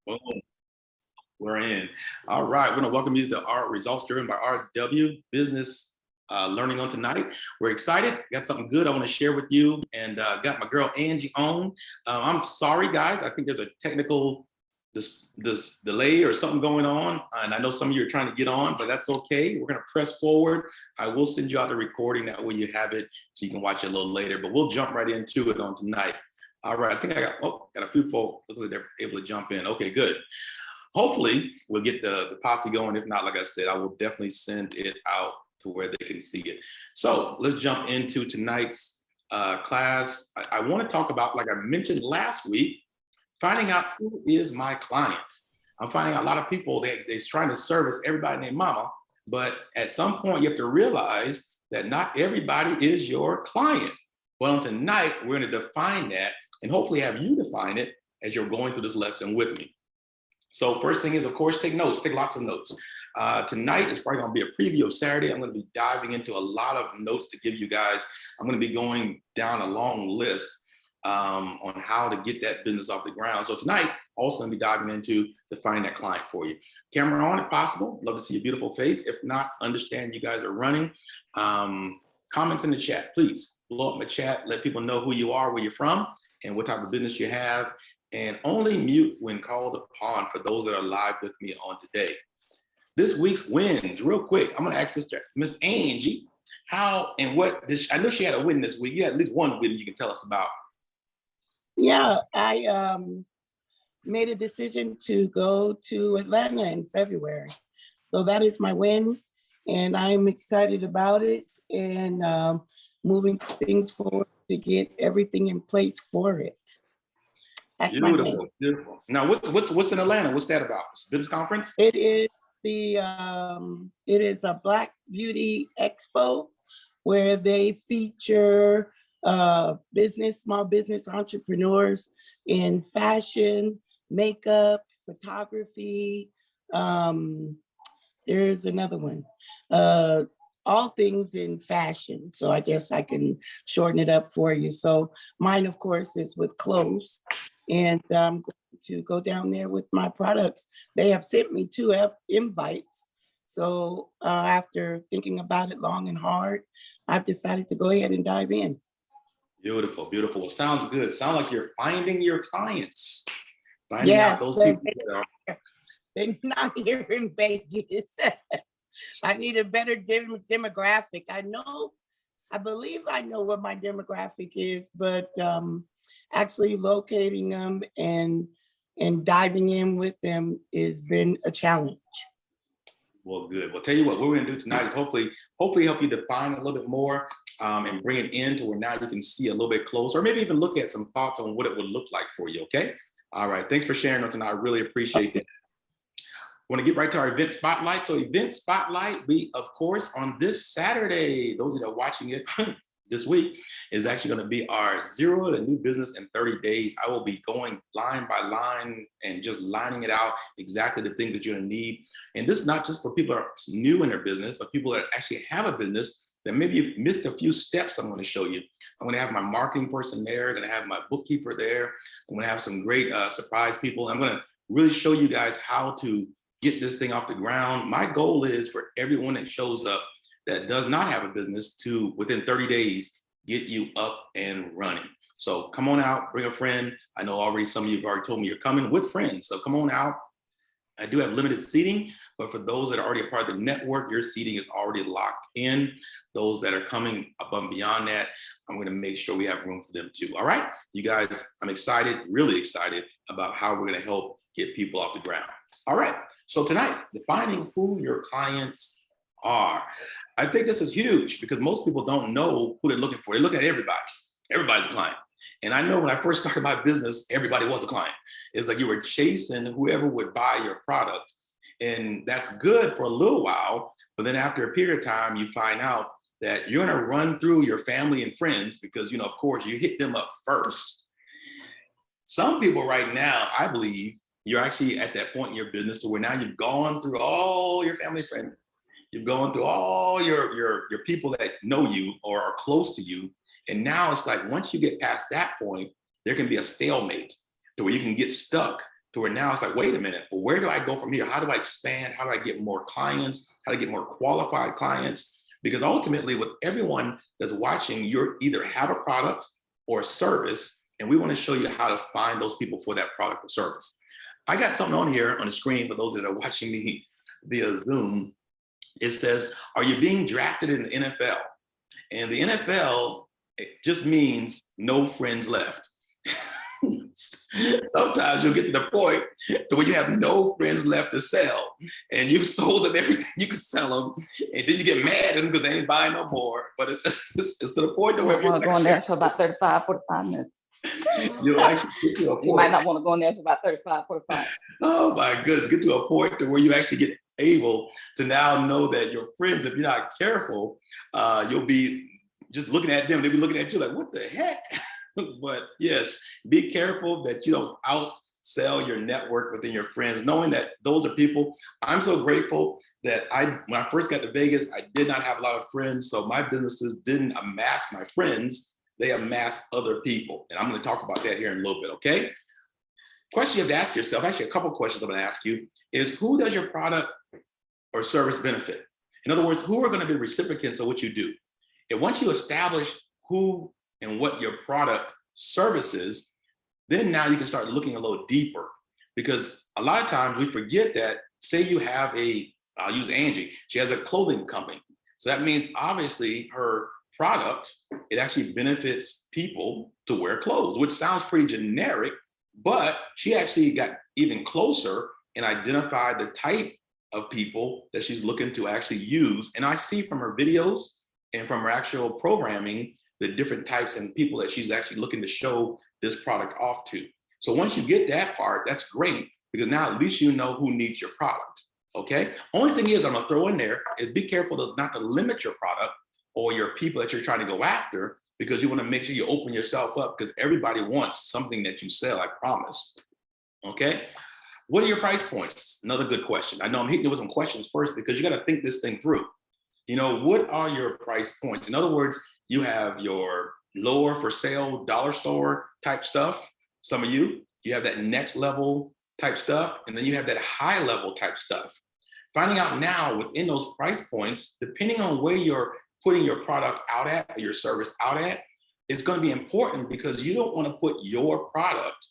Boom, we're in. All right, we're gonna welcome you to our results driven by RW Business Learning on tonight. We're excited. Got something good I want to share with you, and got my girl Angie on. I'm sorry, guys. I think there's a technical this delay or something going on, and I know some of you are trying to get on, but that's okay. We're gonna press forward. I will send you out the recording, that way you have it so you can watch it a little later. But we'll jump right into it on tonight. All right, I think I got a few folks. Looks like they're able to jump in. Okay, good. Hopefully we'll get the posse going. If not, like I said, I will definitely send it out to where they can see it. So let's jump into tonight's class. I want to talk about, like I mentioned last week, finding out who is my client. I'm finding out a lot of people, they're trying to service everybody and their mama, but at some point you have to realize that not everybody is your client. Well, on tonight, we're going to define that and hopefully have you define it as you're going through this lesson with me. So first thing is, of course, take notes, take lots of notes. Tonight is probably going to be a preview of Saturday. I'm going to be diving into a lot of notes to give you guys. I'm going to be going down a long list on how to get that business off the ground. So tonight, also going to be diving into defining that client for you. Camera on if possible. Love to see your beautiful face. If not, understand you guys are running. Comments in the chat, please. Blow up my chat. Let people know who you are, where you're from, and what type of business you have. And only mute when called upon for those that are live with me on today. This week's wins, real quick. I'm going to ask Sister Miss Angie, how and what I know she had a win this week. You had at least one win you can tell us about. Yeah, I made a decision to go to Atlanta in February. So that is my win, and I'm excited about it and moving things forward to get everything in place for it. That's beautiful, beautiful. Now, what's in Atlanta? What's that about? Business conference? It is it is a Black Beauty Expo where they feature small business entrepreneurs in fashion, makeup, photography. There's another one. All things in fashion. So I guess I can shorten it up for you. So mine, of course, is with clothes. And I'm going to go down there with my products. They have sent me 2 invites. So after thinking about it long and hard, I've decided to go ahead and dive in. Beautiful, beautiful. Well, sounds good. Sounds like you're finding your clients. Finding out those people that are. They're not here in Vegas. I need a better demographic. I believe I know what my demographic is, but actually locating them and diving in with them has been a challenge. Well, good. Well, tell you what we're going to do tonight is hopefully help you define a little bit more and bring it in to where now you can see a little bit closer, or maybe even look at some thoughts on what it would look like for you. Okay. All right. Thanks for sharing on tonight. I really appreciate it. I want to get right to our event spotlight. So event spotlight, we, of course, on this Saturday, those that are watching it this week, is actually going to be our Zero to New Business in 30 Days. I will be going line by line and just lining it out, exactly the things that you're going to need. And this is not just for people that are new in their business, but people that actually have a business that maybe you've missed a few steps. I'm going to show you. I'm going to have my marketing person there. I'm going to have my bookkeeper there. I'm going to have some great surprise people. I'm going to really show you guys how to get this thing off the ground. My goal is for everyone that shows up that does not have a business to, within 30 days, get you up and running. So come on out, bring a friend. I know already some of you have already told me you're coming with friends. So come on out. I do have limited seating, but for those that are already a part of the network, your seating is already locked in. Those that are coming above and beyond that, I'm going to make sure we have room for them too. All right, you guys, I'm excited, really excited about how we're going to help get people off the ground. All right, so tonight, defining who your clients are. I think this is huge because most people don't know who they're looking for. They look at everybody. Everybody's a client. And I know when I first started my business, everybody was a client. It's like you were chasing whoever would buy your product. And that's good for a little while. But then after a period of time, you find out that you're going to run through your family and friends because, of course, you hit them up first. Some people right now, I believe, you're actually at that point in your business to where now you've gone through all your family friends. You've gone through all your people that know you or are close to you. And now it's like, once you get past that point, there can be a stalemate to where you can get stuck to where now it's like, wait a minute, well, where do I go from here? How do I expand? How do I get more clients? How do I get more qualified clients? Because ultimately, with everyone that's watching, you either have a product or a service, and we want to show you how to find those people for that product or service. I got something on here on the screen for those that are watching me via Zoom. It says, are you being drafted in the NFL? And the NFL, it just means no friends left. Sometimes you'll get to the point to where you have no friends left to sell, and you've sold them everything you could sell them, and then you get mad at them because they ain't buying no more. But it's to the point to where want to go in there for about 35, 45 minutes. you'll actually get to a point. You might not want to go in there for about 35, 45. Oh my goodness, get to a point to where you actually get able to now know that your friends, if you're not careful, you'll be just looking at them. They'll be looking at you like, what the heck? But yes, be careful that you don't outsell your network within your friends, knowing that those are people. I'm so grateful that when I first got to Vegas, I did not have a lot of friends. So my businesses didn't amass my friends, they amassed other people. And I'm going to talk about that here in a little bit, okay? Question you have to ask yourself, actually a couple of questions I'm going to ask you, is who does your product or service benefit? In other words, who are going to be recipients of what you do? And once you establish who and what your product services, then now you can start looking a little deeper, because a lot of times we forget that, say you have I'll use Angie, she has a clothing company. So that means obviously her product, it actually benefits people to wear clothes, which sounds pretty generic, but she actually got even closer and identified the type of people that she's looking to actually use. And I see from her videos and from her actual programming, the different types and people that she's actually looking to show this product off to. So once you get that part, that's great, because now at least you know who needs your product, okay? Only thing is I'm gonna throw in there is be careful not to limit your product or your people that you're trying to go after, because you wanna make sure you open yourself up, because everybody wants something that you sell, I promise, okay? What are your price points? Another good question. I know I'm hitting you with some questions first because you gotta think this thing through. You know, what are your price points? In other words, you have your lower for sale dollar store type stuff. Some of you have that next level type stuff, and then you have that high level type stuff. Finding out now within those price points, depending on where you're putting your product out at, or your service out at, it's going to be important, because you don't want to put your product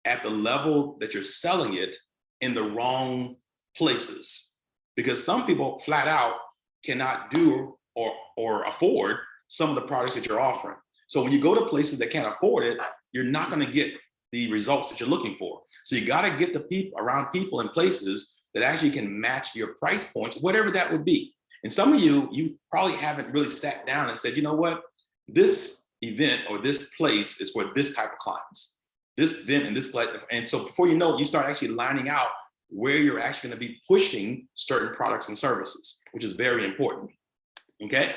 at the level that you're selling it in the wrong places, because some people flat out cannot do or afford some of the products that you're offering. So when you go to places that can't afford it, you're not going to get the results that you're looking for. So you got to get the people around people and places that actually can match your price points, whatever that would be. And some of you probably haven't really sat down and said, you know what, this event or this place is for this type of clients, this event and this place. And so before you know it, you start actually lining out where you're actually going to be pushing certain products and services, which is very important. Okay.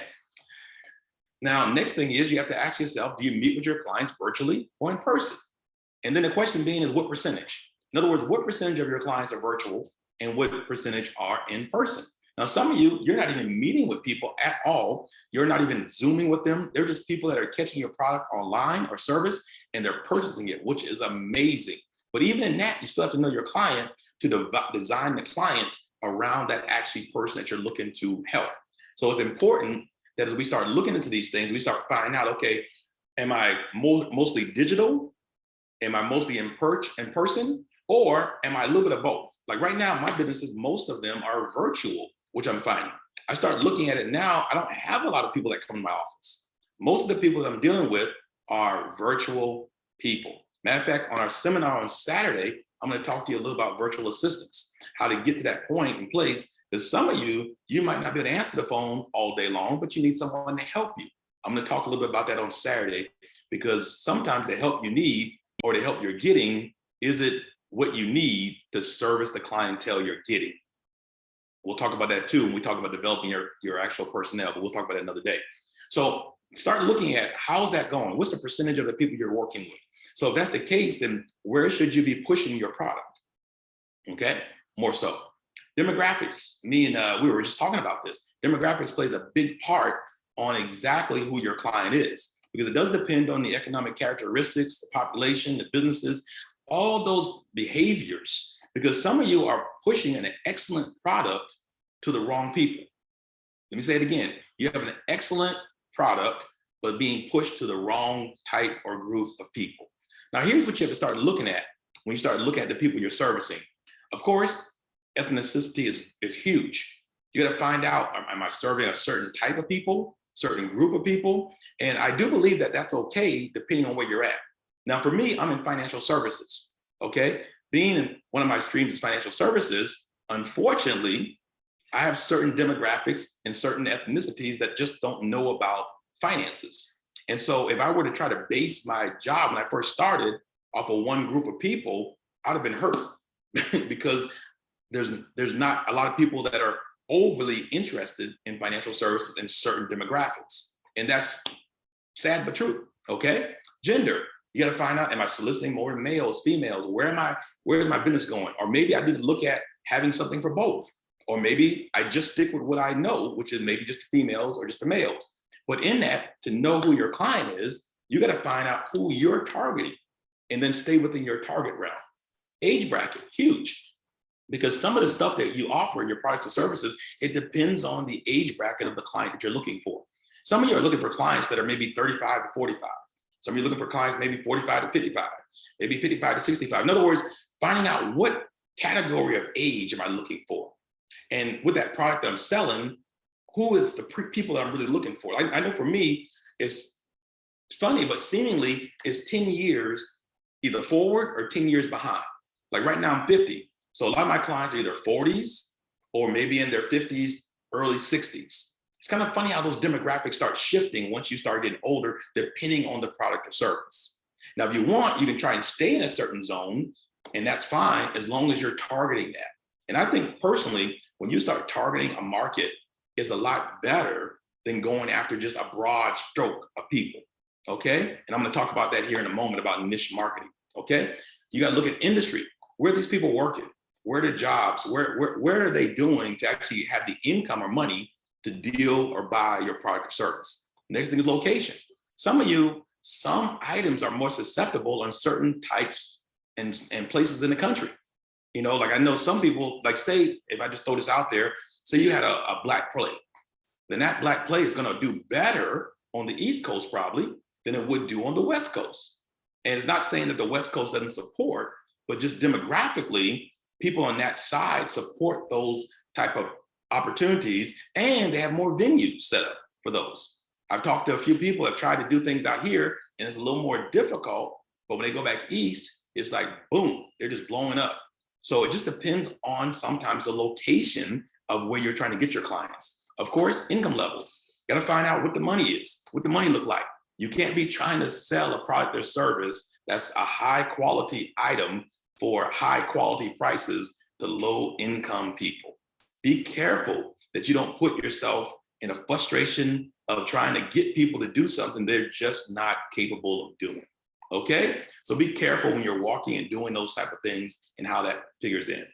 Now, next thing is you have to ask yourself, do you meet with your clients virtually or in person? And then the question being is what percentage? In other words, what percentage of your clients are virtual and what percentage are in person? Now, some of you, you're not even meeting with people at all. You're not even Zooming with them. They're just people that are catching your product online or service, and they're purchasing it, which is amazing. But even in that, you still have to know your client to design the client around that actually person that you're looking to help. So it's important that as we start looking into these things, we start finding out, okay, am I mostly digital? Am I mostly in person? Or am I a little bit of both? Like right now, my businesses, most of them are virtual, which I'm finding. I start looking at it now, I don't have a lot of people that come to my office. Most of the people that I'm dealing with are virtual people. Matter of fact, on our seminar on Saturday, I'm going to talk to you a little about virtual assistants, how to get to that point in place. Because some of you might not be able to answer the phone all day long, but you need someone to help you. I'm going to talk a little bit about that on Saturday, because sometimes the help you need or the help you're getting, is it what you need to service the clientele you're getting? We'll talk about that too when we talk about developing your actual personnel, but we'll talk about that another day. So start looking at how's that going? What's the percentage of the people you're working with? So if that's the case, then where should you be pushing your product? Okay, more so. Demographics, me and we were just talking about this. Demographics plays a big part on exactly who your client is, because it does depend on the economic characteristics, the population, the businesses, all those behaviors, because some of you are pushing an excellent product to the wrong people. Let me say it again. You have an excellent product, but being pushed to the wrong type or group of people. Now, here's what you have to start looking at when you start looking at the people you're servicing. Of course, ethnicity is huge. You got to find out, am I serving a certain type of people, certain group of people? And I do believe that that's okay, depending on where you're at. Now, for me, I'm in financial services, okay? Being in one of my streams is financial services, unfortunately, I have certain demographics and certain ethnicities that just don't know about finances. And so if I were to try to base my job when I first started off of one group of people, I'd have been hurt because there's not a lot of people that are overly interested in financial services in certain demographics. And that's sad but true, okay? Gender, you gotta find out, am I soliciting more males, females? Where's my business going? Or maybe I need to look at having something for both. Or maybe I just stick with what I know, which is maybe just the females or just the males. But in that, to know who your client is, you got to find out who you're targeting and then stay within your target realm. Age bracket, huge. Because some of the stuff that you offer, your products or services, it depends on the age bracket of the client that you're looking for. Some of you are looking for clients that are maybe 35 to 45. Some of you are looking for clients maybe 45 to 55, maybe 55 to 65. In other words, finding out what category of age am I looking for? And with that product that I'm selling, who is the people that I'm really looking for? I know for me, it's funny, but seemingly it's 10 years either forward or 10 years behind. Like right now I'm 50. So a lot of my clients are either 40s or maybe in their 50s, early 60s. It's kind of funny how those demographics start shifting once you start getting older, depending on the product or service. Now, if you want, you can try and stay in a certain zone, and that's fine as long as you're targeting that. And I think personally, when you start targeting a market, it's a lot better than going after just a broad stroke of people, okay? And I'm gonna talk about that here in a moment about niche marketing, okay? You gotta look at industry. Where are these people working? Where are the jobs? Where are they doing to actually have the income or money to deal or buy your product or service? Next thing is location. Some of you, some items are more susceptible on certain types and places in the country. You know, like I know some people, like say, if I just throw this out there, say you had a black plate, then that black plate is gonna do better on the East Coast probably than it would do on the West Coast. And it's not saying that the West Coast doesn't support, but just demographically, people on that side support those type of opportunities, and they have more venues set up for those. I've talked to a few people that have tried to do things out here, and it's a little more difficult, but when they go back east, it's like, boom, they're just blowing up. So it just depends on sometimes the location of where you're trying to get your clients. Of course, income level. You gotta find out what the money is, what the money look like. You can't be trying to sell a product or service that's a high quality item for high quality prices to low income people. Be careful that you don't put yourself in a frustration of trying to get people to do something they're just not capable of doing. Okay? So be careful when you're walking and doing those type of things and how that figures in.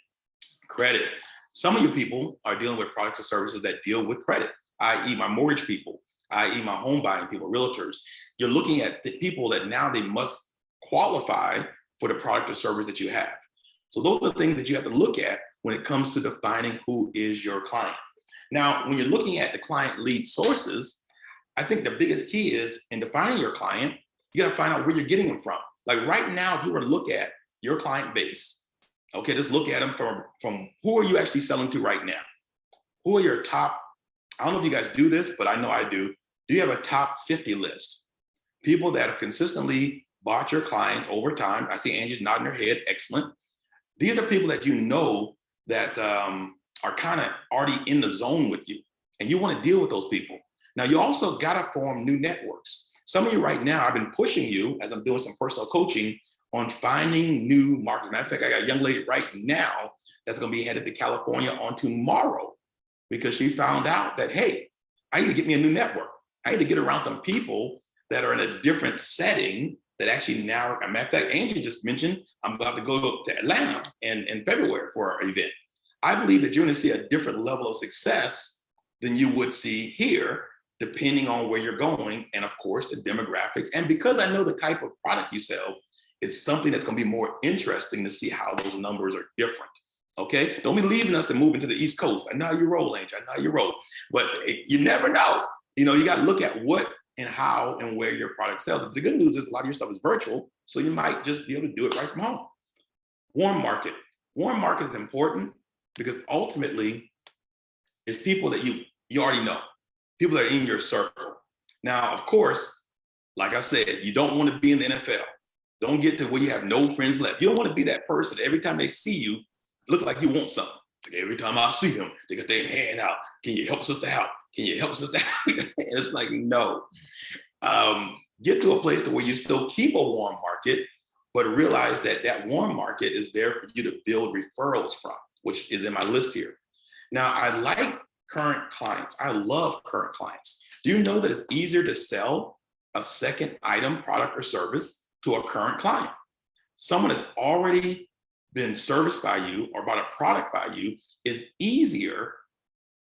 Credit. Some of you people are dealing with products or services that deal with credit, i.e. my mortgage people, i.e. my home buying people, realtors. You're looking at the people that now they must qualify for the product or service that you have. So those are things that you have to look at when it comes to defining who is your client. Now, when you're looking at the client lead sources, I think the biggest key is in defining your client, you gotta find out where you're getting them from. Like right now, if you were to look at your client base, okay, just look at them from who are you actually selling to right now? Who are your top, I don't know if you guys do this, but I know I do. Do you have a top 50 list? People that have consistently bought your client over time. I see Angie's nodding her head, excellent. These are people that you know that are kind of already in the zone with you, and you want to deal with those people. Now, you also got to form new networks. Some of you right now, I've been pushing you as I'm doing some personal coaching on finding new markets. Matter of fact, I got a young lady right now that's going to be headed to California on tomorrow because she found out that, hey, I need to get me a new network. I need to get around some people that are in a different setting that actually now, a matter of fact, Angie just mentioned, I'm about to go to Atlanta in February for an event. I believe that you're going to see a different level of success than you would see here, depending on where you're going, and of course, the demographics. And because I know the type of product you sell, it's something that's going to be more interesting to see how those numbers are different. Okay, don't be leaving us and moving to the East Coast. I know how you roll, Angel. I know how you roll, but you never know. You know, you got to look at what and how and where your product sells. But the good news is a lot of your stuff is virtual, so you might just be able to do it right from home. Warm market. Warm market is important because ultimately it's people that you already know, people that are in your circle. Now, of course, like I said, you don't want to be in the NFL. Don't get to where you have no friends left. You don't want to be that person that every time they see you, look like you want something. Like every time I see them, they got their hand out. Can you help sister out? Can you help sister out? It's like, no. Get to a place to where you still keep a warm market, but realize that that warm market is there for you to build referrals from, which is in my list here. Now, I like current clients. I love current clients. Do you know that it's easier to sell a second item, product, or service to a current client? Someone that's already been serviced by you or bought a product by you is easier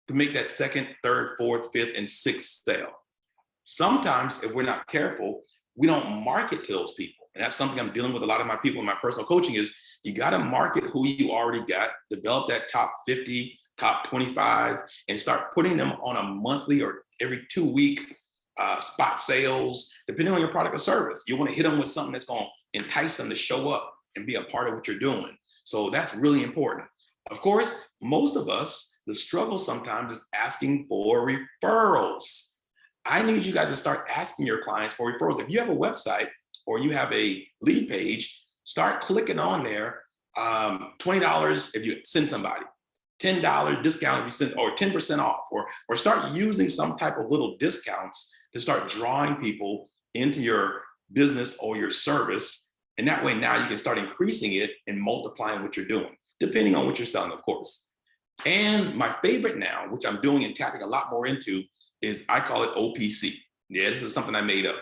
to make that second, third, fourth, fifth, and sixth sale. Sometimes if we're not careful, we don't market to those people. And that's something I'm dealing with a lot of my people in my personal coaching is you got to market who you already got, develop that top 50, top 25, and start putting them on a monthly or every 2-week spot sales, depending on your product or service. You want to hit them with something that's going to entice them to show up and be a part of what you're doing. So that's really important. Of course, most of us, the struggle sometimes is asking for referrals. I need you guys to start asking your clients for referrals. If you have a website or you have a lead page, start clicking on there. $20 if you send somebody, $10 discount if you send, or 10% off, or start using some type of little discounts to start drawing people into your business or your service. And that way now you can start increasing it and multiplying what you're doing, depending on what you're selling, of course. And my favorite now, which I'm doing and tapping a lot more into, is I call it OPC. Yeah, this is something I made up.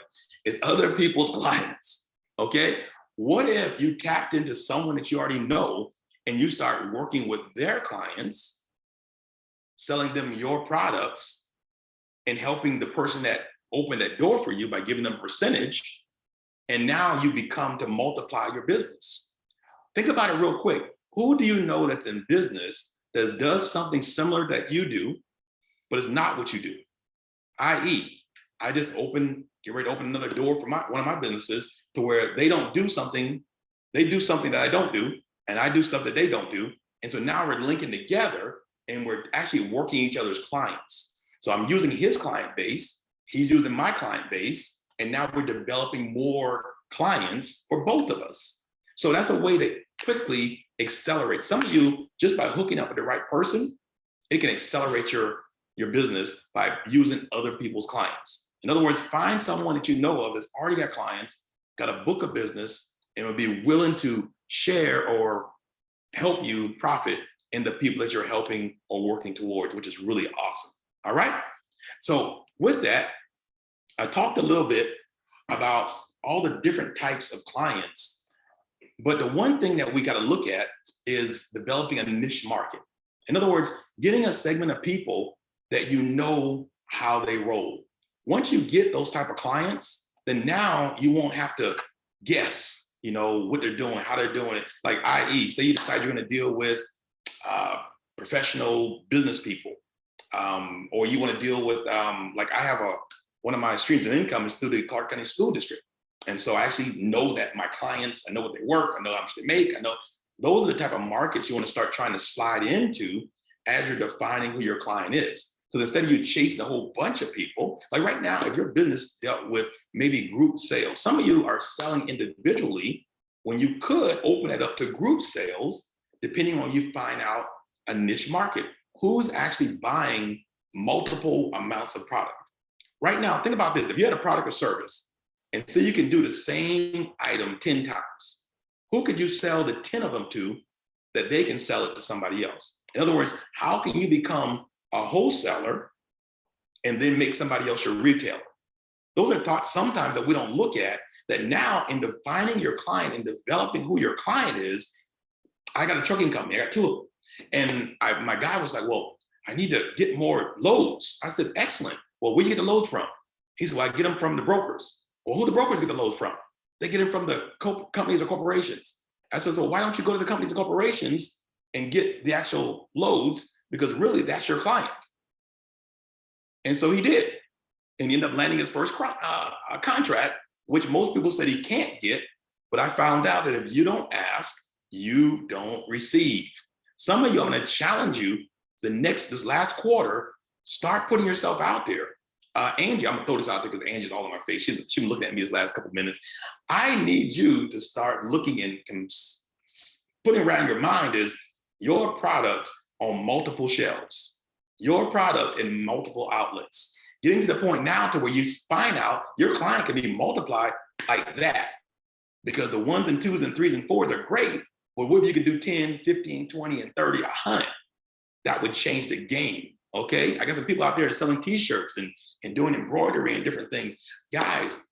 It's other people's clients, okay? What if you tapped into someone that you already know and you start working with their clients, selling them your products and helping the person that opened that door for you by giving them a percentage, and now you become to multiply your business. Think about it real quick. Who do you know that's in business that does something similar that you do, but it's not what you do? I.e., I just get ready to open another door for one of my businesses to where they don't do something, they do something that I don't do, and I do stuff that they don't do. And so now we're linking together and we're actually working each other's clients. So I'm using his client base, he's using my client base, and now we're developing more clients for both of us. So that's a way to quickly accelerate. Some of you, just by hooking up with the right person, it can accelerate your business by using other people's clients. In other words, find someone that you know of that's already got clients, got a book of business, and would be willing to share or help you profit in the people that you're helping or working towards, which is really awesome. All right. So with that, I talked a little bit about all the different types of clients, but the one thing that we got to look at is developing a niche market. In other words, getting a segment of people that you know how they roll. Once you get those type of clients, then now you won't have to guess, what they're doing, how they're doing it. Like, i.e., say you decide you're going to deal with professional business people, or you want to deal with, like I have one of my streams of income is through the Clark County School District. And so I actually know that my clients, I know what they work, I know how much they make, I know those are the type of markets you want to start trying to slide into as you're defining who your client is. Because instead of you chasing a whole bunch of people, like right now, if your business dealt with maybe group sales, some of you are selling individually when you could open it up to group sales, depending on you find out a niche market. Who's actually buying multiple amounts of product? Right now, think about this. If you had a product or service, and so you can do the same item 10 times, who could you sell the 10 of them to that they can sell it to somebody else? In other words, how can you become a wholesaler and then make somebody else your retailer? Those are thoughts sometimes that we don't look at, that now in defining your client and developing who your client is. I got a trucking company, I got 2 of them. And my guy was like, well, I need to get more loads. I said, excellent. Well, where you get the loads from? He said, well, I get them from the brokers. Well, who the brokers get the loads from? They get them from the companies or corporations. I said, so why don't you go to the companies and corporations and get the actual loads? Because really, that's your client. And so he did. And he ended up landing his first contract, which most people said he can't get. But I found out that if you don't ask, you don't receive. Some of you, I'm going to challenge you this last quarter, start putting yourself out there. Angie, I'm going to throw this out there because Angie's all in my face. She's been looking at me this last couple of minutes. I need you to start looking and putting around your mind is your product on multiple shelves, your product in multiple outlets. Getting to the point now to where you find out your client can be multiplied like that, because the 1s and 2s and 3s and 4s are great, but what if you can do 10, 15, 20, and 30, 100? That would change the game, okay? I got some people out there selling t-shirts and doing embroidery and different things. Guys,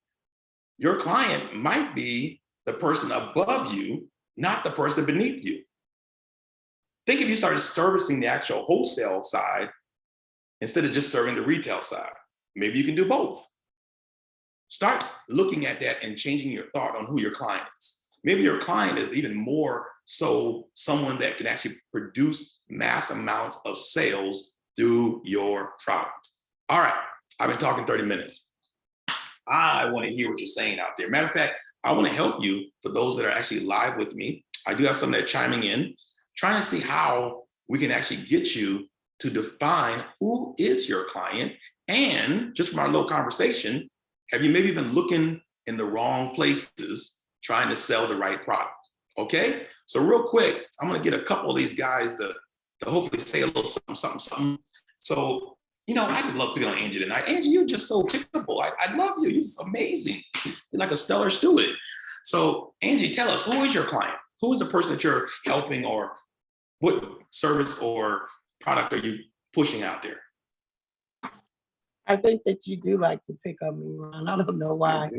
your client might be the person above you, not the person beneath you. Think if you started servicing the actual wholesale side instead of just serving the retail side. Maybe you can do both. Start looking at that and changing your thought on who your client is. Maybe your client is even more so someone that can actually produce mass amounts of sales through your product. All right, I've been talking 30 minutes. I want to hear what you're saying out there. Matter of fact, I want to help you for those that are actually live with me. I do have some that are chiming in, trying to see how we can actually get you to define who is your client. And just from our little conversation, have you maybe been looking in the wrong places trying to sell the right product? Okay, so real quick, I'm gonna get a couple of these guys to hopefully say a little something. So, I just love picking on Angie tonight. Angie, you're just so pickable. I love you. You're just amazing. You're like a stellar steward. So, Angie, tell us, who is your client? Who is the person that you're helping, or what service or product are you pushing out there? I think that you do like to pick on me, Ron. I don't know why. I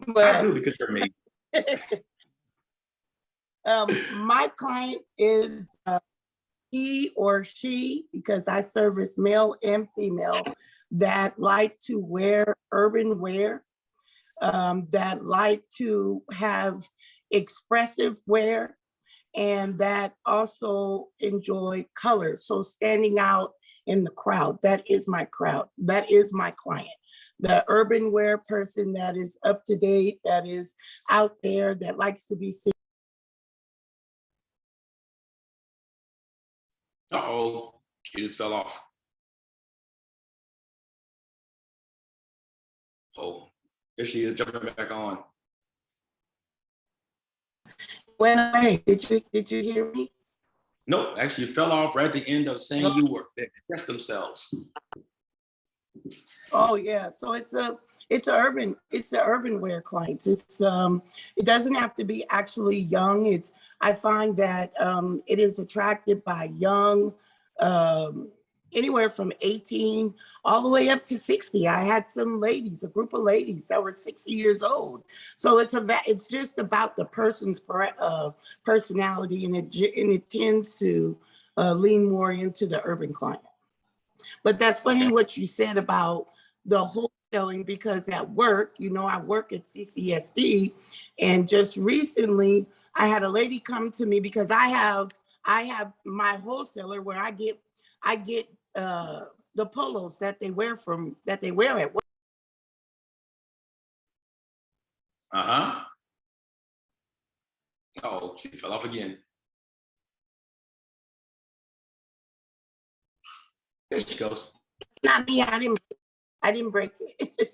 But do, because you're amazing. my client is he or she, because I service male and female, that like to wear urban wear, that like to have expressive wear, and that also enjoy color. So standing out in the crowd, that is my crowd. That is my client. The urban wear person that is up to date, that is out there, that likes to be seen. Uh-oh, she just fell off. Oh, there she is, jumping back on. Went away. Did you hear me? Nope, actually you fell off right at the end of saying you were, they expressed themselves. Oh yeah, so it's a urban wear clients. It doesn't have to be actually young. I find that it is attracted by young, anywhere from 18 all the way up to 60. I had some ladies, a group of ladies that were 60 years old. So it's just about the person's personality, and it tends to lean more into the urban client. But that's funny what you said about the wholesaling, because at work, I work at CCSD, and just recently I had a lady come to me because I have my wholesaler where I get the polos that they wear at work. Oh, she fell off again. There she goes. Not me, I didn't break it.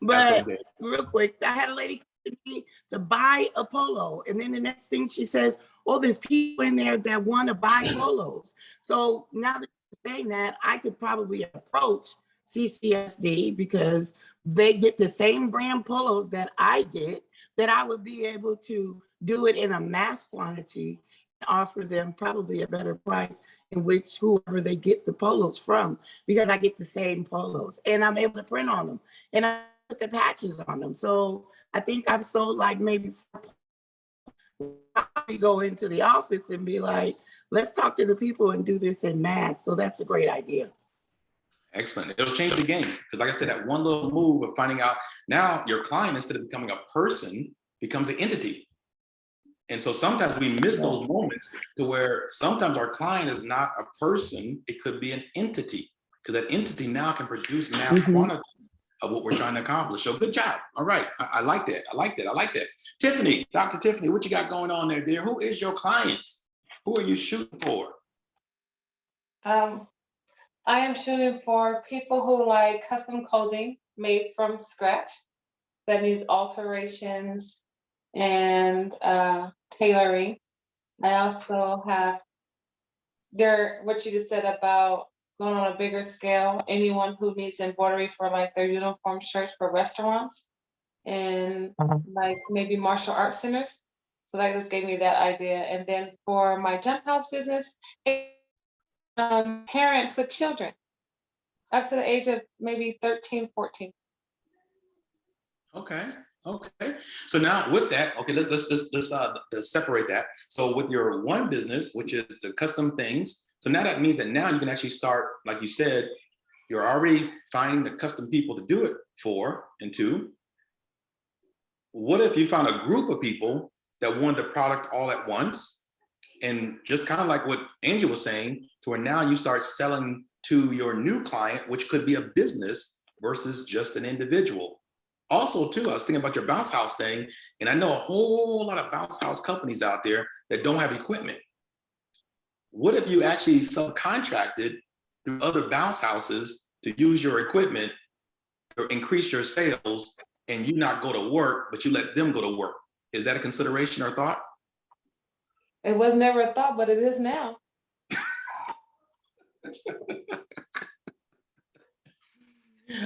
But okay. Real quick, I had a lady come to me to buy a polo, and then the next thing she says, "Oh, there's people in there that want to buy polos." So now that you're saying that, I could probably approach CCSD because they get the same brand polos that I get, that I would be able to do it in a mass quantity, offer them probably a better price in which whoever they get the polos from, because I get the same polos and I'm able to print on them and I put the patches on them. So I think I've sold like maybe 4. I go into the office and be like, let's talk to the people and do this in mass. So that's a great idea. Excellent. It'll change the game. Because like I said, that one little move of finding out now your client, instead of becoming a person, becomes an entity. And so sometimes we miss those moments to where sometimes our client is not a person, it could be an entity, because that entity now can produce mass Mhm. quantity of what we're trying to accomplish. So good job. All right. I like that. I like that. I like that. Tiffany, Dr. Tiffany, what you got going on there, dear? Who is your client? Who are you shooting for? I am shooting for people who like custom clothing made from scratch. That means alterations and tailoring. I also have what you just said about going on a bigger scale. Anyone who needs embroidery for like their uniform shirts for restaurants and like maybe martial arts centers. So that just gave me that idea. And then for my jump house business, parents with children up to the age of maybe 13, 14. Okay. Okay. So now with that, okay, let's separate that. So with your one business, which is the custom things, so now that means that now you can actually start, like you said, you're already finding the custom people to do it for. And two, what if you found a group of people that wanted the product all at once? And just kind of like what Angie was saying, to where now you start selling to your new client, which could be a business versus just an individual. Also, too, I was thinking about your bounce house thing, and I know a whole lot of bounce house companies out there that don't have equipment. What if you actually subcontracted through other bounce houses to use your equipment to increase your sales, and you not go to work, but you let them go to work? Is that a consideration or thought? It was never a thought, but it is now.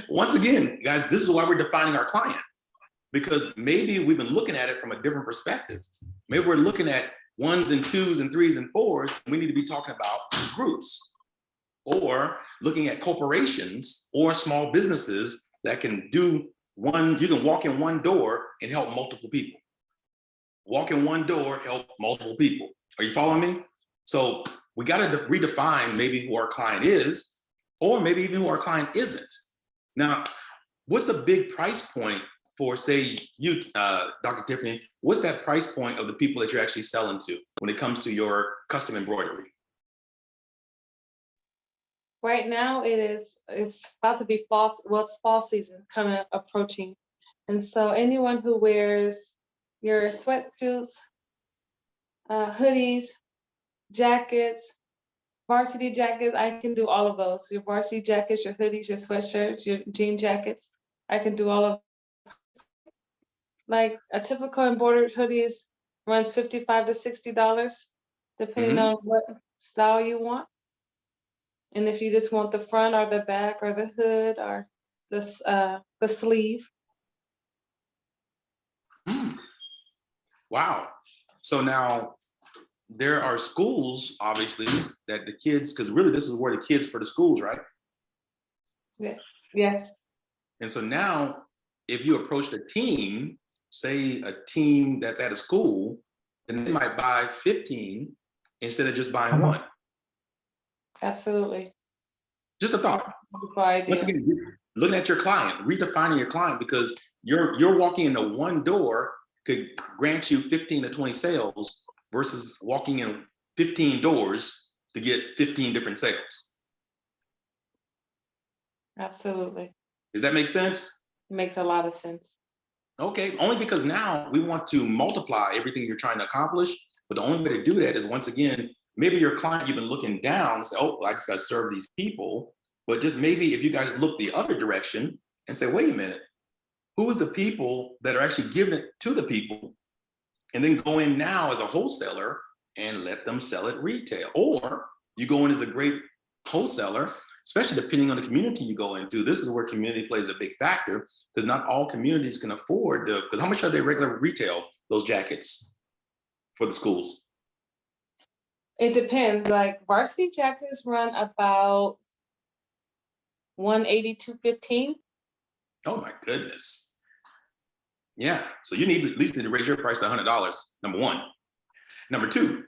Once again, guys, this is why we're defining our client, because maybe we've been looking at it from a different perspective. Maybe we're looking at ones and twos and threes and fours. We need to be talking about groups, or looking at corporations or small businesses that can do one. You can walk in one door and help multiple people. Walk in one door, help multiple people. Are you following me? So we got to redefine maybe who our client is, or maybe even who our client isn't. Now, what's the big price point for, say, you, Dr. Tiffany? What's that price point of the people that you're actually selling to when it comes to your custom embroidery? Right now, it's about to be fall. Well, it's fall season coming up, approaching, and so anyone who wears your sweatsuits, hoodies, jackets, varsity jackets, I can do all of those. Your varsity jackets, your hoodies, your sweatshirts, your jean jackets, I can do all of. Like a typical embroidered hoodie runs $55 to $60, depending on what style you want. And if you just want the front or the back or the hood or the sleeve. Wow. So now there are schools, obviously, that the kids, because really this is where the kids for the schools, right? Yeah. Yes. And so now if you approach the team, say a team that's at a school, then they might buy 15 instead of just buying one. Absolutely. Just a thought. Wonderful idea. Once again, looking at your client, redefining your client, because you're walking into one door could grant you 15 to 20 sales versus walking in 15 doors to get 15 different sales. Absolutely. Does that make sense? It makes a lot of sense. Okay, only because now we want to multiply everything you're trying to accomplish. But the only way to do that is, once again, maybe your client, you've been looking down and say, oh, I just got to serve these people. But just maybe if you guys look the other direction and say, wait a minute, who's the people that are actually giving it to the people? And then go in now as a wholesaler and let them sell it retail. Or you go in as a great wholesaler, especially depending on the community you go into. This is where community plays a big factor, because not all communities can afford the, because how much are they regular retail, those jackets for the schools? It depends. Like varsity jackets run about $180 to $215. Oh my goodness. Yeah, so you need at least need to raise your price to $100, number one. Number two,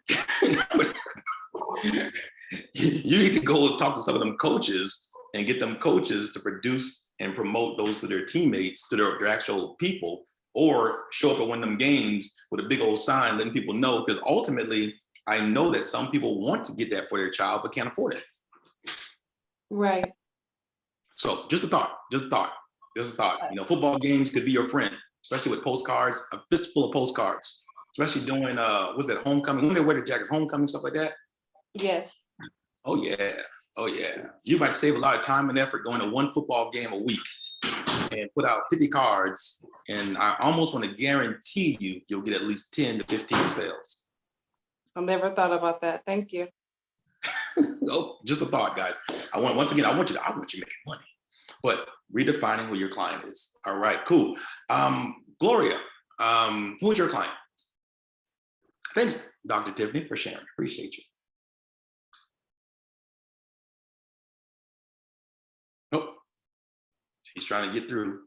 you need to go talk to some of them coaches and get them coaches to produce and promote those to their teammates, to their actual people, or show up at one of them games with a big old sign letting people know, because ultimately I know that some people want to get that for their child but can't afford it. Right. So just a thought, just a thought, just a thought. You know, football games could be your friend, especially with postcards, a fistful of postcards, especially doing what's that, homecoming, when they wear the jackets, homecoming, stuff like that. Yes. Oh yeah, oh yeah. You might save a lot of time and effort going to one football game a week and put out 50 cards, and I almost want to guarantee you you'll get at least 10 to 15 sales. I never thought about that. Thank you. Oh, just a thought, guys. I want you making money, but redefining who your client is. All right, cool. Gloria, who is your client? Thanks, Dr. Tiffany, for sharing. Appreciate you. Oh, she's trying to get through.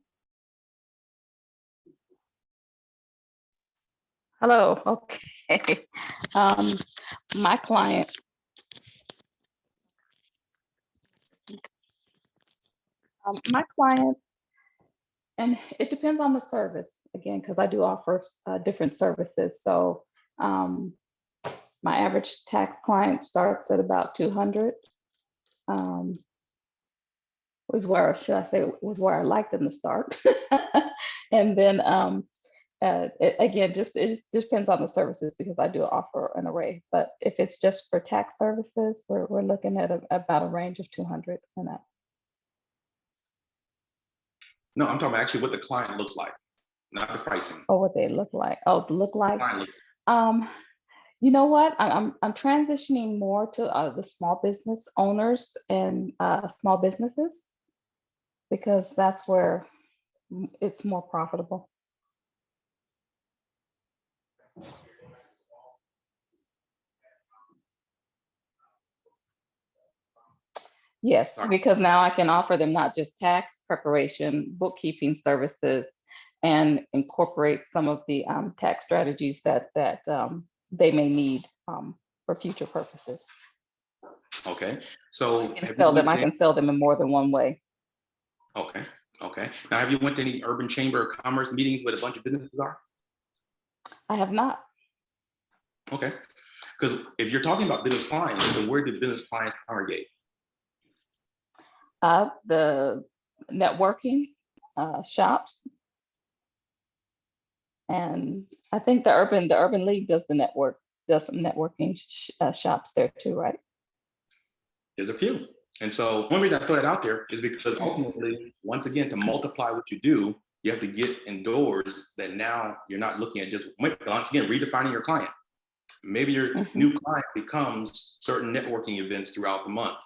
Hello, okay. My client. My client, and it depends on the service, again, because I do offer different services. So my average tax client starts at about 200. Was where, should I say, was where I like them to start. And then again, it just depends on the services, because I do offer an array. But if it's just for tax services, we're looking at about a range of 200 and up. No, I'm talking about actually what the client looks like, not the pricing. Oh, what they look like. Oh, look like. Client looks- You know what? I'm transitioning more to the small business owners and small businesses, because that's where it's more profitable. Yes, Sorry. because now I can offer them not just tax preparation, bookkeeping services, and incorporate some of the tax strategies that they may need for future purposes. Okay, so I can sell them in more than one way. Okay, okay. Now, have you went to any Urban Chamber of Commerce meetings where a bunch of businesses are? I have not. Okay, because if you're talking about business clients, then where do business clients congregate? The networking shops, and I think the Urban League does some networking shops there too, right? There's a few. And so one reason I throw that out there is because ultimately, once again, to multiply what you do, you have to get indoors that now you're not looking at just, once again, redefining your client. Maybe your new client becomes certain networking events throughout the month,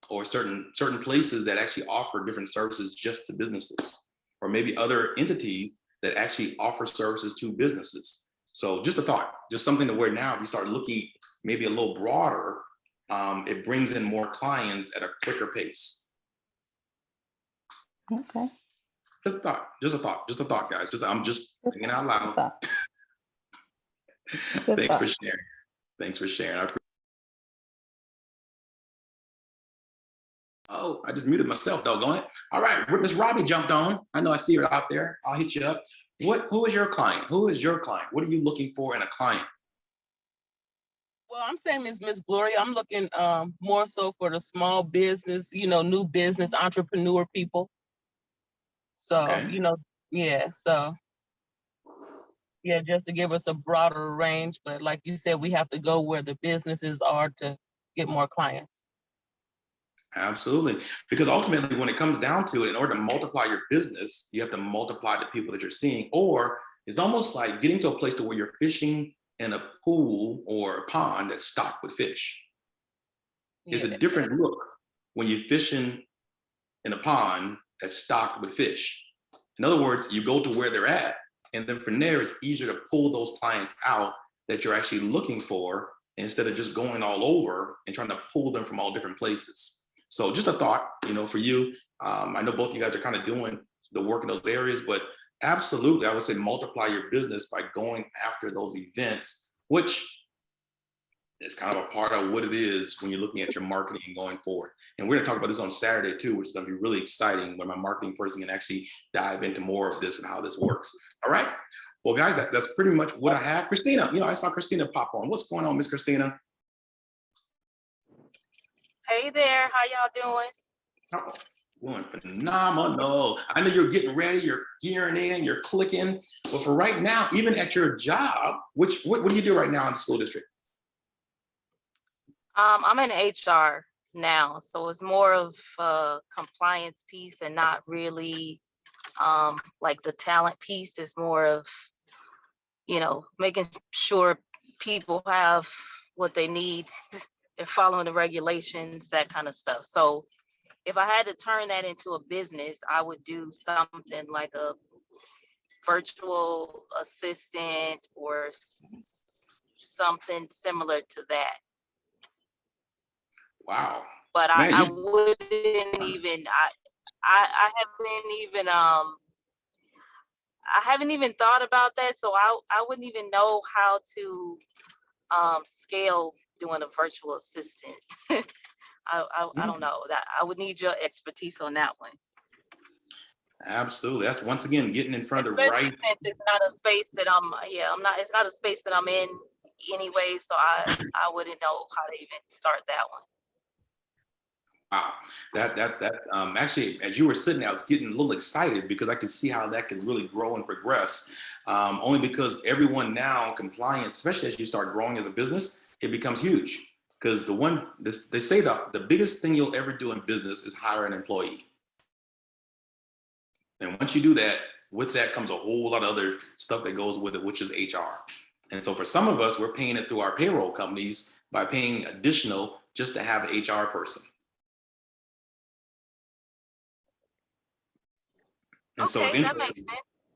or certain places that actually offer different services just to businesses, or maybe other entities that actually offer services to businesses. So just a thought, just something to where now if you start looking maybe a little broader, it brings in more clients at a quicker pace. Okay. Just a thought, guys. I'm just thinking out loud. Thanks for sharing. Thanks for sharing. Oh, I just muted myself, doggone it. All right, Miss Robbie jumped on. I know I see her out there. I'll hit you up. Who is your client? Who is your client? What are you looking for in a client? Well, I'm saying Miss Gloria. I'm looking more so for the small business, new business entrepreneur people. So, Okay. yeah. So, yeah, just to give us a broader range. But like you said, we have to go where the businesses are to get more clients. Absolutely. Because ultimately, when it comes down to it, in order to multiply your business, you have to multiply the people that you're seeing. Or it's almost like getting to a place to where you're fishing in a pool or a pond that's stocked with fish. It's a different look when you're fishing in a pond that's stocked with fish. In other words, you go to where they're at, and then from there, it's easier to pull those clients out that you're actually looking for, instead of just going all over and trying to pull them from all different places. So just a thought, for you. I know both of you guys are kind of doing the work in those areas, but absolutely, I would say multiply your business by going after those events, which It's kind of a part of what it is when you're looking at your marketing going forward. And we're gonna talk about this on Saturday too, which is gonna be really exciting when my marketing person can actually dive into more of this and how this works. All right. Well, guys, that's pretty much what I have. Christina, I saw Christina pop on. What's going on, Miss Christina? Hey there, how y'all doing? Oh, doing phenomenal. I know you're getting ready, you're gearing in, you're clicking. But for right now, even at your job, what do you do right now in the school district? I'm in HR now, so it's more of a compliance piece and not really like the talent piece. Is more of, making sure people have what they need. They're following the regulations, that kind of stuff. So if I had to turn that into a business, I would do something like a virtual assistant or something similar to that. Wow. But Man, I wouldn't even, I haven't even thought about that. So I wouldn't even know how to scale doing a virtual assistant. I don't know that. I would need your expertise on that one. Absolutely. That's once again getting in front of the Especially right. since it's not a space that it's not a space that I'm in anyway. So I wouldn't know how to even start that one. Wow, that's actually, as you were sitting there, I was getting a little excited because I could see how that could really grow and progress. Only because everyone now compliance, especially as you start growing as a business, it becomes huge. Because they say the biggest thing you'll ever do in business is hire an employee. And once you do that, with that comes a whole lot of other stuff that goes with it, which is HR. And so for some of us, we're paying it through our payroll companies by paying additional just to have an HR person. And so it's Okay, that interesting. makes sense.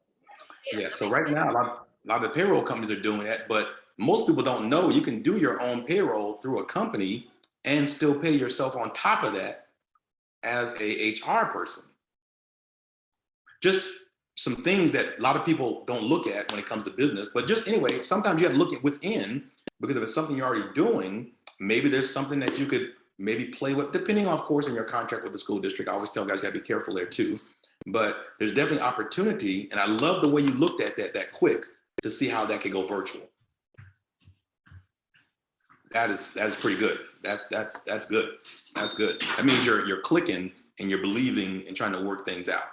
Yeah, that so makes right now, a lot of the payroll companies are doing that, but most people don't know you can do your own payroll through a company and still pay yourself on top of that as a HR person. Just some things that a lot of people don't look at when it comes to business, but just anyway, sometimes you have to look at within, because if it's something you're already doing, maybe there's something that you could maybe play with, depending on, of course, on your contract with the school district. I always tell guys you gotta be careful there too. But there's definitely opportunity, and I love the way you looked at that quick to see how that could go virtual. That is pretty good. That's good. That's good. That means you're clicking and you're believing and trying to work things out,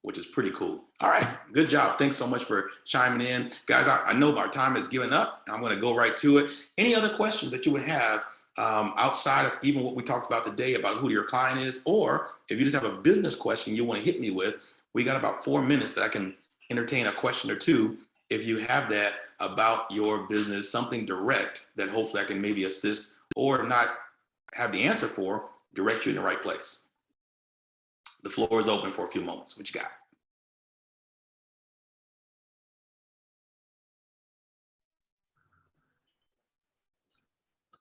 which is pretty cool. All right, good job. Thanks so much for chiming in. Guys, I know our time is given up. I'm gonna go right to it. Any other questions that you would have outside of even what we talked about today about who your client is, or if you just have a business question you want to hit me with, we got about 4 minutes that I can entertain a question or two. If you have that about your business, something direct that hopefully I can maybe assist or not have the answer for, direct you in the right place. The floor is open for a few moments. What you got?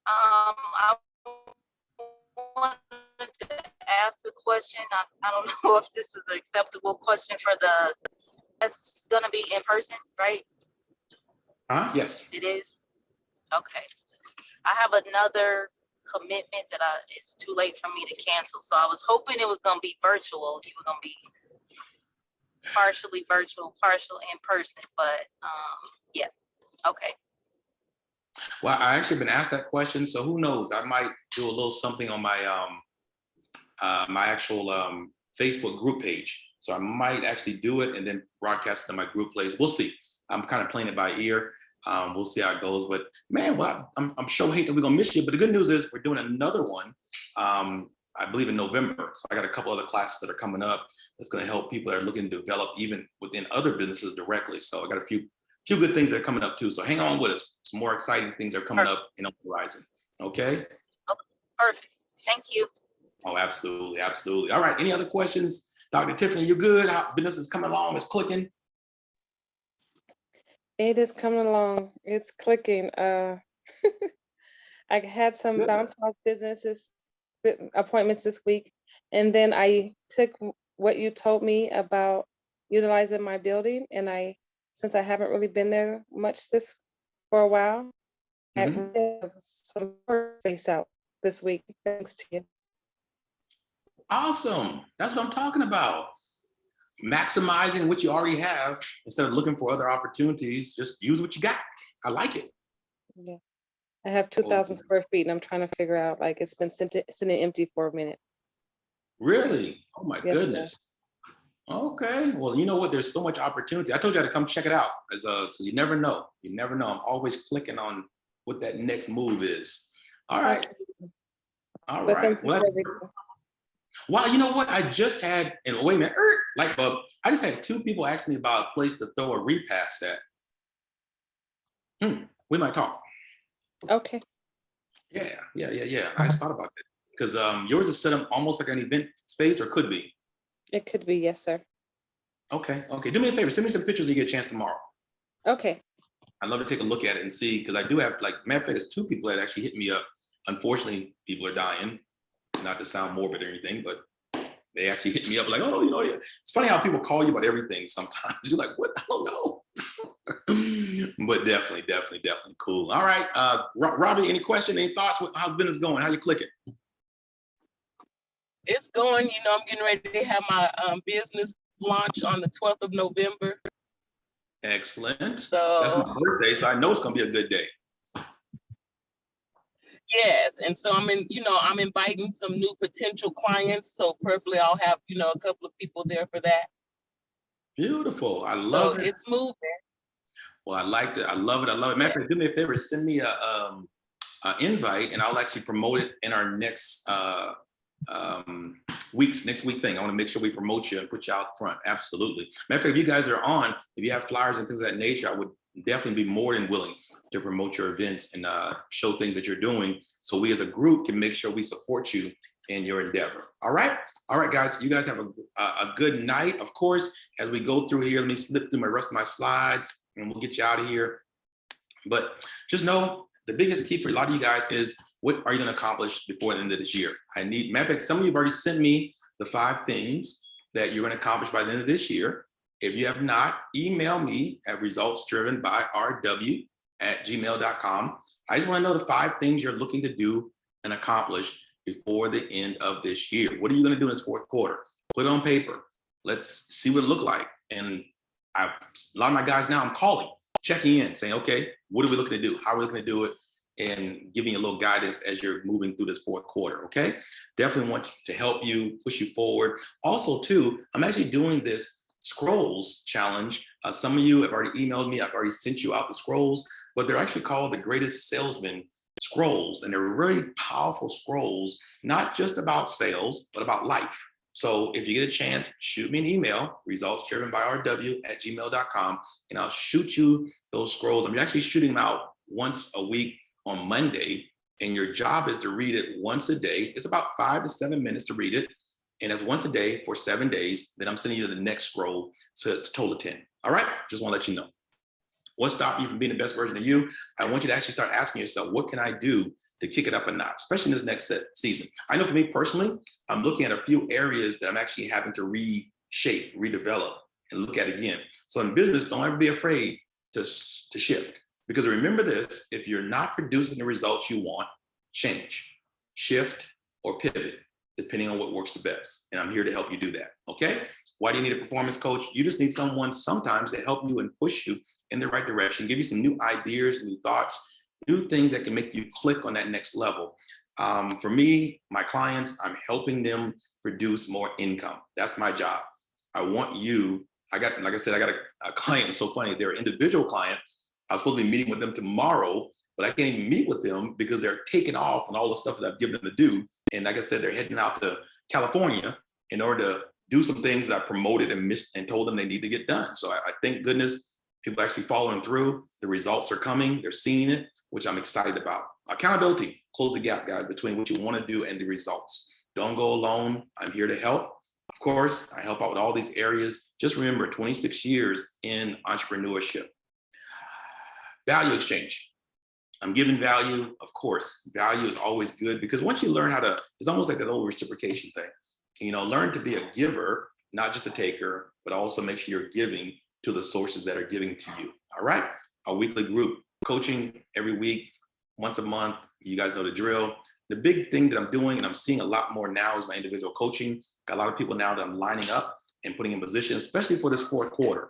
I wanted to ask a question. I don't know if this is an acceptable question for it's gonna be in person, right? Yes. It is? Okay. I have another commitment that it's too late for me to cancel. So I was hoping it was gonna be virtual. You were gonna be partially virtual, partial in person, but yeah, okay. Well, I actually been asked that question, so who knows? I might do a little something on my my actual Facebook group page. So I might actually do it and then broadcast it to my group page. We'll see. I'm kind of playing it by ear. We'll see how it goes. But man, well, I'm sure hate that we're gonna miss you. But the good news is we're doing another one. I believe in November. So I got a couple other classes that are coming up that's going to help people that are looking to develop even within other businesses directly. So I got a few good things that are coming up too. So hang on with us. Some more exciting things are coming up in the horizon. Okay. Oh, perfect. Thank you. Oh, absolutely, absolutely. All right. Any other questions, Dr. Tiffany? You good? How business is coming along? It's clicking. It is coming along. It's clicking. I had some Good. bounce off appointments this week, and then I took what you told me about utilizing my building, and since I haven't really been there much for a while, had Mhm. some space out this week, thanks to you. Awesome. That's what I'm talking about. Maximizing what you already have instead of looking for other opportunities. Just use what you got. I like it. Yeah. I have 2,000 square feet and I'm trying to figure out, like, it's been sitting empty for a minute. Really? Oh my Yes, sir. goodness. Okay. Well, you know what? There's so much opportunity. I told you I had to come check it out, as because you never know. You never know. I'm always clicking on what that next move is. All right. Absolutely. All But right. thank you Well, for everything. wow. You know what? I just had, and wait a minute, light bulb. I just had 2 people ask me about a place to throw a repass at. We might talk. Okay, Yeah. I just thought about it because yours is set up almost like an event space, or could be. it could be, yes, sir. Okay. Do me a favor. Send me some pictures when you get a chance tomorrow. Okay, I'd love to take a look at it and see, because I do have, like, matter of fact, there's 2 people that actually hit me up. Unfortunately, people are dying. Not to sound morbid or anything, but they actually hit me up like, oh, it's funny how people call you about everything sometimes. You're like, what? I don't know. But definitely cool. All right. Robbie, any question, any thoughts? How's business going? How you clicking? It's going, I'm getting ready to have my business launch on the 12th of November. Excellent. That's So my birthday, so I know it's gonna be a good day. yes, and so I'm inviting some new potential clients. So preferably I'll have, a couple of people there for that. Beautiful. I So love it. it's moving. Well, I liked it. I love it. Matter of fact, do me a favor, send me a invite, and I'll actually promote it in our next next week thing. I want to make sure we promote you and put you out front. Absolutely. Matter of fact, if you guys are on, if you have flyers and things of that nature, I would definitely be more than willing to promote your events and show things that you're doing, so we as a group can make sure we support you in your endeavor. All right, guys. You guys have a good night. Of course, as we go through here, let me slip through my rest of my slides, and we'll get you out of here. But just know the biggest key for a lot of you guys is, what are you going to accomplish before the end of this year? Matter of fact, some of you have already sent me the 5 things that you're going to accomplish by the end of this year. If you have not, email me at resultsdrivenbyrw@gmail.com. I just want to know the 5 things you're looking to do and accomplish before the end of this year. What are you going to do in this 4th quarter? Put it on paper. Let's see what it look like. And a lot of my guys now, I'm calling, checking in, saying, okay, what are we looking to do? How are we looking to do it? And giving you a little guidance as you're moving through this 4th quarter, okay? Definitely want to help you, push you forward. Also, too, I'm actually doing this scrolls challenge. Some of you have already emailed me. I've already sent you out the scrolls, but they're actually called the Greatest Salesman Scrolls. And they're really powerful scrolls, not just about sales, but about life. So if you get a chance, shoot me an email, resultsdrivenbyrw@gmail.com, and I'll shoot you those scrolls. I'm actually shooting them out once a week on Monday, and your job is to read it once a day. It's about 5 to 7 minutes to read it, and it's once a day for 7 days. Then I'm sending you to the next scroll, so it's a total of 10. All right, just want to let you know. What stopped you from being the best version of you? I want you to actually start asking yourself, what can I do to kick it up a notch, especially in this next season? I know for me personally, I'm looking at a few areas that I'm actually having to reshape, redevelop, and look at again. So in business, don't ever be afraid to shift. Because remember this, if you're not producing the results you want, change, shift, or pivot, depending on what works the best. And I'm here to help you do that, okay? Why do you need a performance coach? You just need someone sometimes to help you and push you in the right direction, give you some new ideas, new thoughts, new things that can make you click on that next level. For me, my clients, I'm helping them produce more income. That's my job. I want you, like I said, I got a client, it's so funny, they're an individual client. I was supposed to be meeting with them tomorrow, but I can't even meet with them because they're taking off on all the stuff that I've given them to do. And like I said, they're heading out to California in order to do some things that I promoted and told them they need to get done. So I thank goodness people are actually following through. The results are coming. They're seeing it, which I'm excited about. Accountability, close the gap, guys, between what you want to do and the results. Don't go alone. I'm here to help. Of course, I help out with all these areas. Just remember, 26 years in entrepreneurship. Value exchange. I'm giving value, of course. Value is always good because once you learn how to, it's almost like that old reciprocation thing. Learn to be a giver, not just a taker, but also make sure you're giving to the sources that are giving to you. All right. Our weekly group coaching every week. once a month. You guys know the drill. The big thing that I'm doing, and I'm seeing a lot more now, is my individual coaching. Got a lot of people now that I'm lining up and putting in position, especially for this fourth quarter.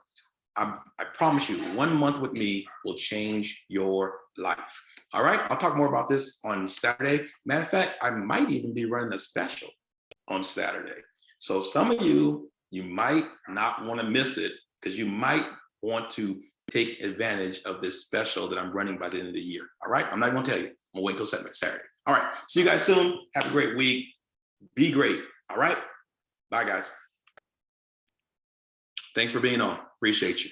I promise you, 1 month with me will change your life. All right, I'll talk more about this on Saturday. Matter of fact, I might even be running a special on Saturday. So some of you might not want to miss it, because you might want to take advantage of this special that I'm running by the end of the year. All right, I'm not going to tell you. I'm going to wait till Saturday. All right, see you guys soon. Have a great week. Be great. All right, bye guys. Thanks for being on. Appreciate you.